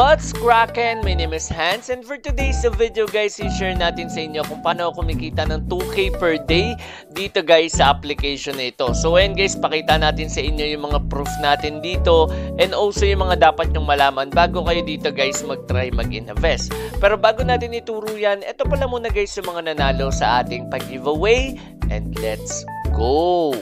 What's crackin'? My name is Hans, and for today's video guys, i-share natin sa inyo kung paano kumikita ng 2K per day dito guys sa application na ito. So ayan guys, pakita natin sa inyo yung mga proof natin dito and also yung mga dapat nyong malaman bago kayo dito guys mag-try mag-invest. Pero bago natin ituro yan, ito pala muna guys yung mga nanalo sa ating pag-giveaway, and let's go!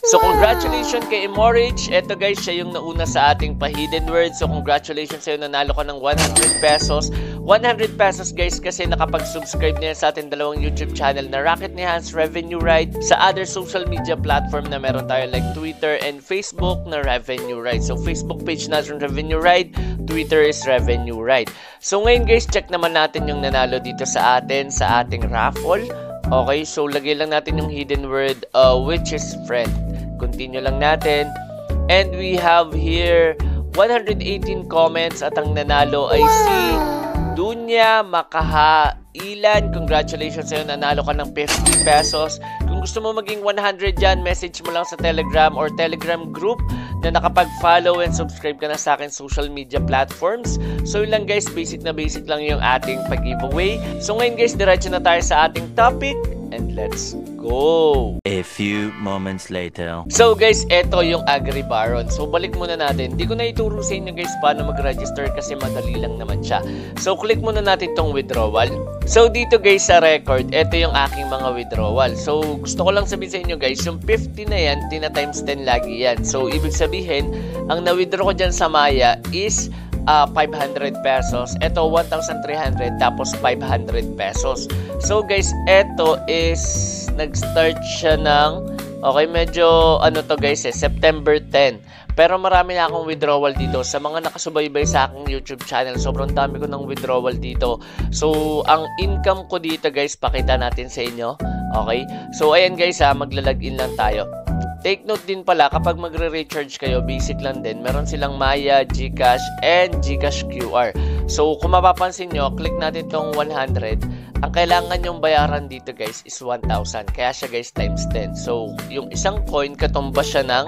So congratulations kay Emorich. Ito guys, siya yung nauna sa ating pa-hidden word. So congratulations sa'yo, nanalo ka ng 100 pesos. 100 pesos guys kasi nakapag-subscribe niya sa ating dalawang YouTube channel na Rocket ni Hans, Revenue Ride. Sa other social media platform na meron tayo like Twitter and Facebook na Revenue Ride. So Facebook page natin Revenue Ride, Twitter is Revenue Ride. So ngayon guys, check naman natin yung nanalo dito sa ating raffle. Okay, so lagay lang natin yung hidden word which is friend. Continue lang natin. And we have here 118 comments at ang nanalo ay si Dunya Makahailan. Congratulations sa'yo, nanalo ka ng 50 pesos. Kung gusto mo maging 100 dyan, message mo lang sa Telegram or Telegram group na nakapag-follow and subscribe ka na sa akin social media platforms. So yun lang guys, basic lang yung ating pag-giveaway. So ngayon guys, diretso na tayo sa ating topic and let's go! A few moments later. So guys, eto yung Agribaron. So balik muna natin. Hindi ko na ituro sa inyo guys paano mag-register kasi madali lang naman siya. So click muna natin tong withdrawal. So dito guys sa record, eto yung aking mga withdrawal. So gusto ko lang sabihin sa inyo guys, yung 50 na yan, tina-times 10 lagi yan. So ibig sabihin, ang na-withdraw ko dyan sa Maya is 500 pesos. Ito 1,300 tapos 500 pesos. So guys, ito is nag-start siya ng medyo to guys September 10. Pero marami na akong withdrawal dito. Sa mga nakasubaybay sa aking YouTube channel, sobrang dami ko ng withdrawal dito. So ang income ko dito guys, pakita natin sa inyo. Okay? So ayan guys magla-login lang tayo. Take note din pala, kapag magre-recharge kayo, basic lang din. Meron silang Maya, GCash, and GCash QR. So, kung mapapansin nyo, click natin tong 100. Ang kailangan yung bayaran dito guys is 1,000. Kaya siya guys times 10. So, yung isang coin, katumba siya ng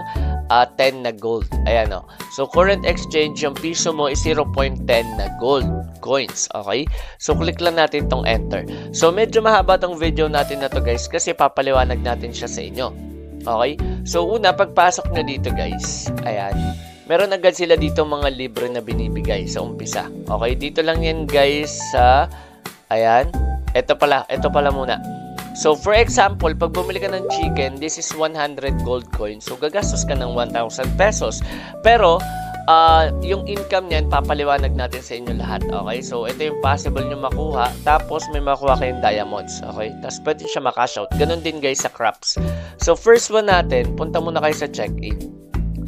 10 na gold. Ayan o. So, current exchange, yung piso mo is 0.10 na gold coins. Okay? So, click lang natin tong enter. So, medyo mahaba tong video natin na to guys kasi papaliwanag natin siya sa inyo. Okay? So, una, pagpasok nyo dito, guys. Ayan. Meron agad sila dito mga libre na binibigay sa umpisa. Okay? Dito lang yan, guys, sa... Ayan. Ito pala muna. So, for example, pag bumili ka ng chicken, this is 100 gold coins. So, gagastos ka ng 1,000 pesos. Pero, yung income niyan, papaliwanag natin sa inyo lahat. Okay? So, ito yung possible nyo makuha. Tapos, may makuha kayong diamonds. Okay? Tapos, pwede siya makash out. Ganon din, guys, sa crops. So, first one natin, punta muna kayo sa check-in.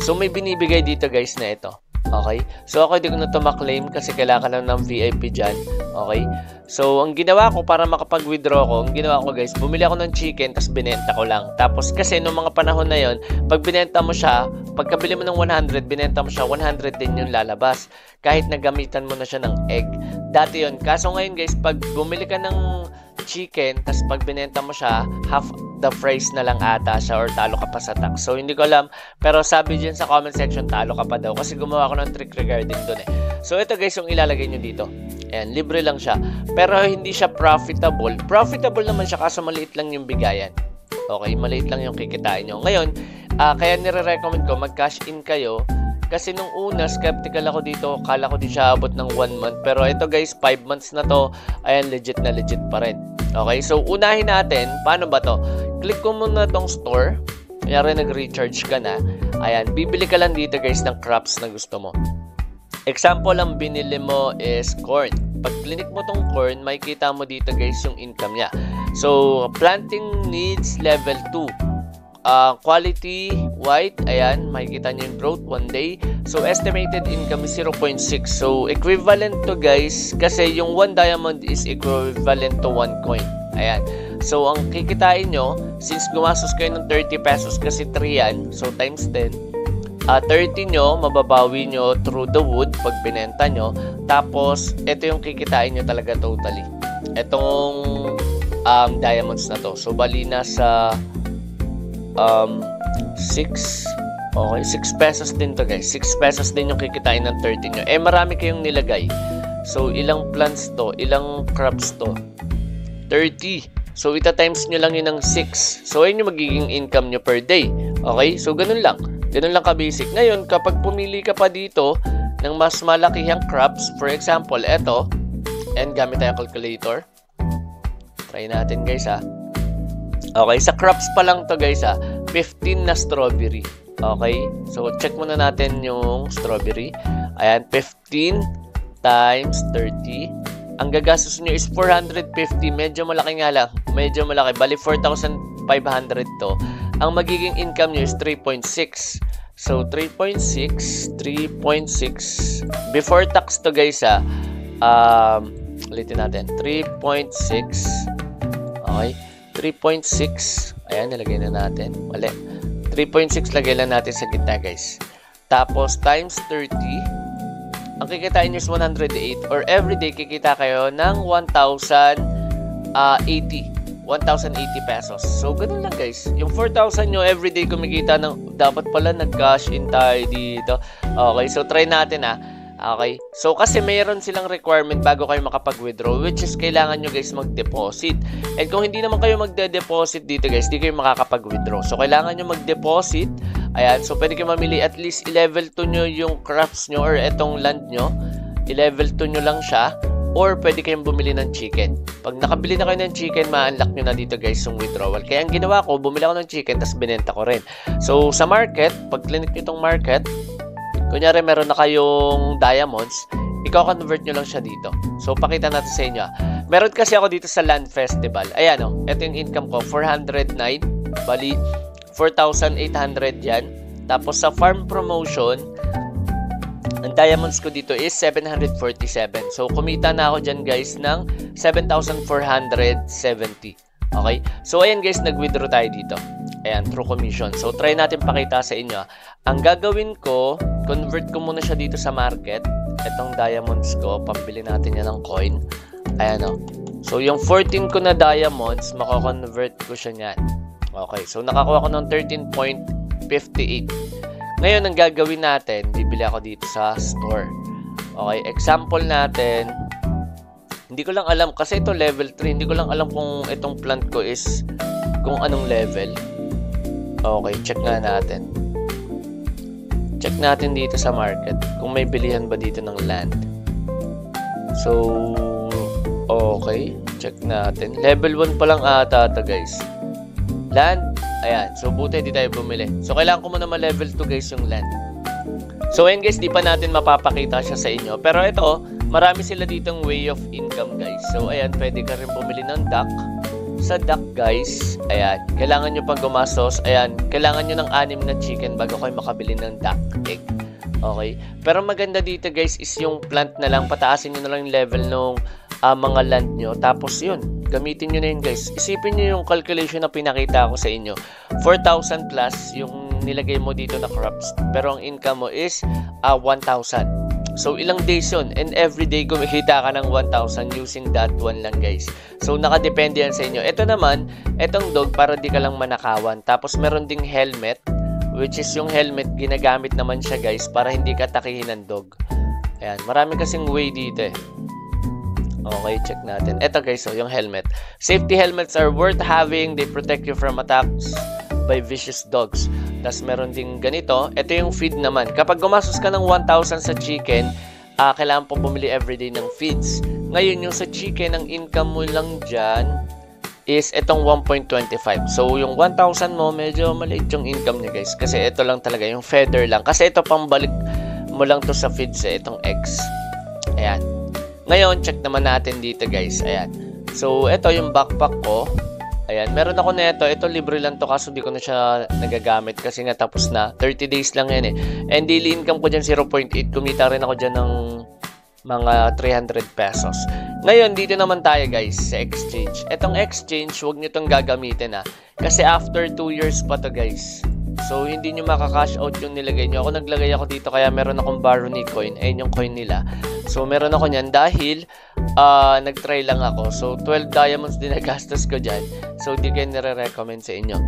So, may binibigay dito, guys, na ito. Okay? So, ako hindi ko na ito maklaim kasi kailangan lang ng VIP dyan. Okay? So, ang ginawa ko para makapag-withdraw ko, ang ginawa ko guys, bumili ako ng chicken tapos binenta ko lang. Tapos kasi noong mga panahon na yon, pag binenta mo siya, pagkabili mo ng 100, binenta mo siya, 100 din yung lalabas. Kahit nagamitan mo na siya ng egg. Dati yon. Kaso ngayon guys, pag bumili ka ng chicken, tapos pag binenta mo siya, half the price na lang ata siya or talo ka pa sa tax. So, hindi ko alam. Pero sabi dyan sa comment section, talo ka pa daw. Kasi gumawa ko ng trick regarding dun eh. So, ito guys, yung ilalagay nyo dito. Ayan, libre lang siya. Pero hindi siya profitable. Profitable naman siya kaso maliit lang yung bigayan. Okay, maliit lang yung kikitain nyo. Ngayon, kaya nire-recommend ko, mag-cash in kayo. Kasi nung una, skeptical ako dito. Kala ko di siya abot ng 1 month. Pero ito guys, 5 months na to. Ayan, legit na legit pa rin. Okay, so unahin natin. Paano ba to? Click ko muna tong store. Kanyari nag-recharge ka na. Ayan, bibili ka lang dito guys ng crops na gusto mo. Example, ang binili mo is corn. Pag click mo tong corn, makikita mo dito guys yung income niya. So, planting needs level 2. Quality white, ayan, makikita nyo yung growth 1 day. So, estimated income is 0.6. So, equivalent to guys, kasi yung 1 diamond is equivalent to 1 coin. Ayan. So, ang kikitain nyo, since gumastos kayo ng 30 pesos kasi 3 yan, so times 10, 30 nyo, mababawi nyo through the wood pag binenta nyo. Tapos, ito yung kikitain nyo talaga totally. Itong diamonds na to. So, bali na sa 6 Okay, 6 pesos din to guys. 6 pesos din yung kikitain ng 30 nyo. Eh, marami kayong nilagay. So, ilang plants to? Ilang crops to? 30. So, ita-times nyo lang yun ng 6. So, ayun yung magiging income nyo per day. Okay? So, ganun lang. Ganun lang ka-basic. Ngayon, kapag pumili ka pa dito ng mas malakihang crops, for example, eto, and gamit tayo calculator. Try natin guys ha. Okay, sa crops pa lang to guys ha. 15 na strawberry. Okay, so check muna natin yung strawberry. Ayan, 15 times 30. Ang gagastos nyo is 450. Medyo malaki nga lang. Medyo malaki. Bali, 4,500 to. Ang magiging income nyo is 3.6. So, 3.6. Before tax to guys ha. Ulitin natin. 3.6. Okay. 3.6. Ayan, nilagay na natin. Mali. 3.6 lagay lang natin sa gitna guys. Tapos times 30. Ang kikitain nyo is 108. Or everyday kikita kayo ng 1,080 pesos. So, ganun lang guys. Yung 4,000 nyo everyday kumikita ng, dapat pala nag-cash in tayo dito. Okay, so try natin ha. Okay, so kasi mayroon silang requirement bago kayo makapag-withdraw, which is kailangan nyo guys mag-deposit. And kung hindi naman kayo magde-deposit dito guys, di kayo makakapag-withdraw. So kailangan nyo mag-deposit. Ayan, so pwede kayo mamili at least i-level 2 nyo yung crops nyo or etong land nyo. I-level 2 nyo lang siya. Or pwede kayong bumili ng chicken. Pag nakabili na kayo ng chicken, ma-unlock nyo na dito guys yung withdrawal. Kaya ang ginawa ko, bumili ako ng chicken tapos binenta ko rin. So sa market, pag clinic nyo itong market, kunyari meron na kayong diamonds, i-convert nyo lang siya dito. So, pakita natin sa inyo. Meron kasi ako dito sa Land Festival. Ayan o, ito yung income ko, 409. Bali, 4,800 yan. Tapos sa farm promotion, ang diamonds ko dito is 747. So, kumita na ako dyan guys ng 7,470. Okay? So, ayan guys, nag-withdraw tayo dito. Ayan, through commission. So, try natin pakita sa inyo. Ang gagawin ko, convert ko muna siya dito sa market. Itong diamonds ko, pambili natin yan ng coin. Ayan o. So, yung 14 ko na diamonds, mako-convert ko siya niyan. Okay, so nakakuha ko ng 13.58. Ngayon, ang gagawin natin, bibili ako dito sa store. Okay, example natin, hindi ko lang alam, kasi ito level 3, hindi ko lang alam kung itong plant ko is kung anong level. Okay, check nga natin. Check natin dito sa market kung may bilihan ba dito ng land. So, okay, check natin. Level 1 pa lang ata ito guys. Land, ayan. So, buti hindi tayo bumili. So, kailangan ko muna ma-level 2 guys yung land. So, ayan guys, di pa natin mapapakita siya sa inyo. Pero ito, marami sila ditong way of income guys. So, ayan, pwede ka rin bumili ng duck. Sa duck guys, ayan, kailangan nyo pang gumastos, ayan, kailangan nyo ng 6 na chicken bago kayo makabili ng duck egg. Okay? Pero maganda dito guys is yung plant na lang, pataasin nyo na lang yung level ng mga land nyo. Tapos yun, gamitin nyo na yun guys. Isipin nyo yung calculation na pinakita ko sa inyo. 4,000 plus yung nilagay mo dito na crops. Pero ang income mo is 1,000. So, ilang days yun? And every day, kumikita ka ng 1,000 using that one lang, guys. So, nakadepende yan sa inyo. Ito naman, itong dog, para di ka lang manakawan. Tapos, meron ding helmet, which is yung helmet, ginagamit naman siya, guys, para hindi ka takihin ng dog. Ayan, marami kasing way dito eh. Okay, check natin. Ito, guys, so, yung helmet. Safety helmets are worth having. They protect you from attacks by vicious dogs. Tapos meron ding ganito. Ito yung feed naman. Kapag gumastos ka ng 1,000 sa chicken, kailangan po bumili everyday ng feeds. Ngayon, yung sa chicken, ang income mo lang dyan is itong 1.25. So, yung 1,000 mo, medyo maliit yung income niya guys. Kasi ito lang talaga, yung feather lang. Kasi ito pambalik mo lang to sa feeds eh, itong eggs. Ayan. Ngayon, check naman natin dito guys. Ayan. So, ito yung backpack ko. Ayan, meron ako nito. Ito libre lang to kaso di ko na siya nagagamit kasi nga tapos na. 30 days lang yan eh. And daily income ko dyan 0.8. Kumita rin ako dyan ng mga 300 pesos. Ngayon, dito naman tayo guys sa exchange. Etong exchange, huwag nyo itong gagamitin ha. Kasi after 2 years pa to guys. So, hindi nyo makakash out yung nilagay nyo. Ako naglagay ako dito kaya meron akong Barony coin. Ayun yung coin nila. So, meron ako nyan dahil nag-try lang ako. So, 12 diamonds din nagastos ko dyan. So, di kayo nire-recommend sa inyo.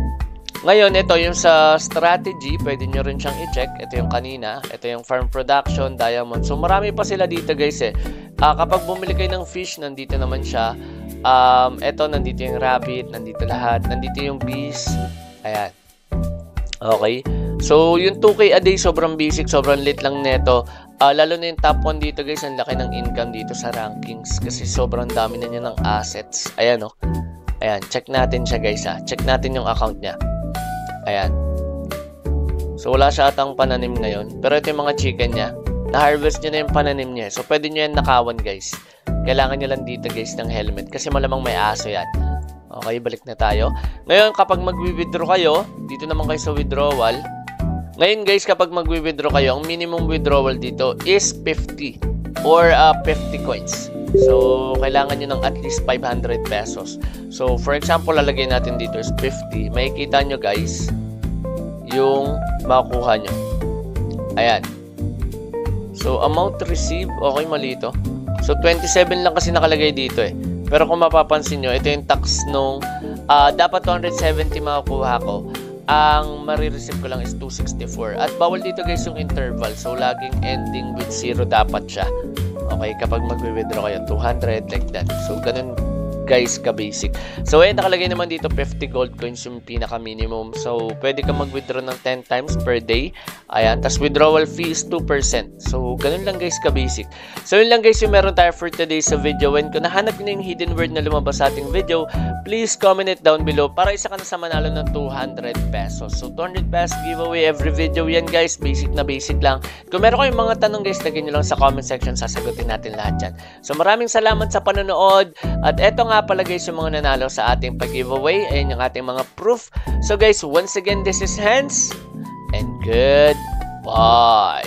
Ngayon, ito yung sa strategy, pwede nyo rin siyang i-check. Ito yung kanina, ito yung farm production, diamond. So, marami pa sila dito guys eh. Kapag bumili kayo ng fish, nandito naman siya. Ito, nandito yung rabbit, nandito lahat. Nandito yung bees. Ayan. Okay. So, yung 2K a day, sobrang basic, sobrang lit lang neto. Lalo na yung top 1 dito guys, ang laki ng income dito sa rankings. Kasi sobrang dami na niya ng assets. Ayan o. Ayan, check natin siya guys ha. Check natin yung account niya. Ayan. So, wala siya atang pananim ngayon. Pero ito yung mga chicken niya. Na-harvest niya na yung pananim niya. So, pwede nyo yan nakawan, guys. Kailangan nyo lang dito, guys, ng helmet. Kasi malamang may aso yan. Okay, balik na tayo. Ngayon, kapag mag-withdraw kayo, dito naman kayo sa withdrawal. Ngayon, guys, kapag mag-withdraw kayo, ang minimum withdrawal dito is 50 or 50 coins. So, kailangan nyo ng at least 500 pesos. So, for example, lalagay natin dito is 50. Makikita nyo, guys, yung makukuha nyo. Ayan. So, amount received, okay, mali ito. So, 27 lang kasi nakalagay dito eh. Pero kung mapapansin nyo, ito yung tax nung dapat 270 makukuha ko. Ang marireceive ko lang is 264. At bawal dito guys yung interval. So, laging ending with 0 dapat siya. Okay, kapag mag-withdraw kayo, 200 like that. So, ganun guys ka-basic. So, nakalagay naman dito 50 gold coins yung pinaka-minimum. So, pwede ka mag-withdraw ng 10 times per day. Ayan. Tapos, withdrawal fee is 2%. So, ganun lang guys ka-basic. So, yun lang guys yung meron tayo for today sa video. When kung nahanap nyo yung hidden word na lumabas sa ating video, please comment it down below para isa ka na sa manalo ng 200 pesos. So, 200 pesos giveaway every video yan guys. Basic na basic lang. Kung meron kayong mga tanong guys, lagyan nyo lang sa comment section. Sasagutin natin lahat yan. So, maraming salamat sa panonood. At eto nga pala guys yung mga nanalo sa ating pag-giveaway. Ayan yung ating mga proof. So guys, once again, this is Hans. And goodbye.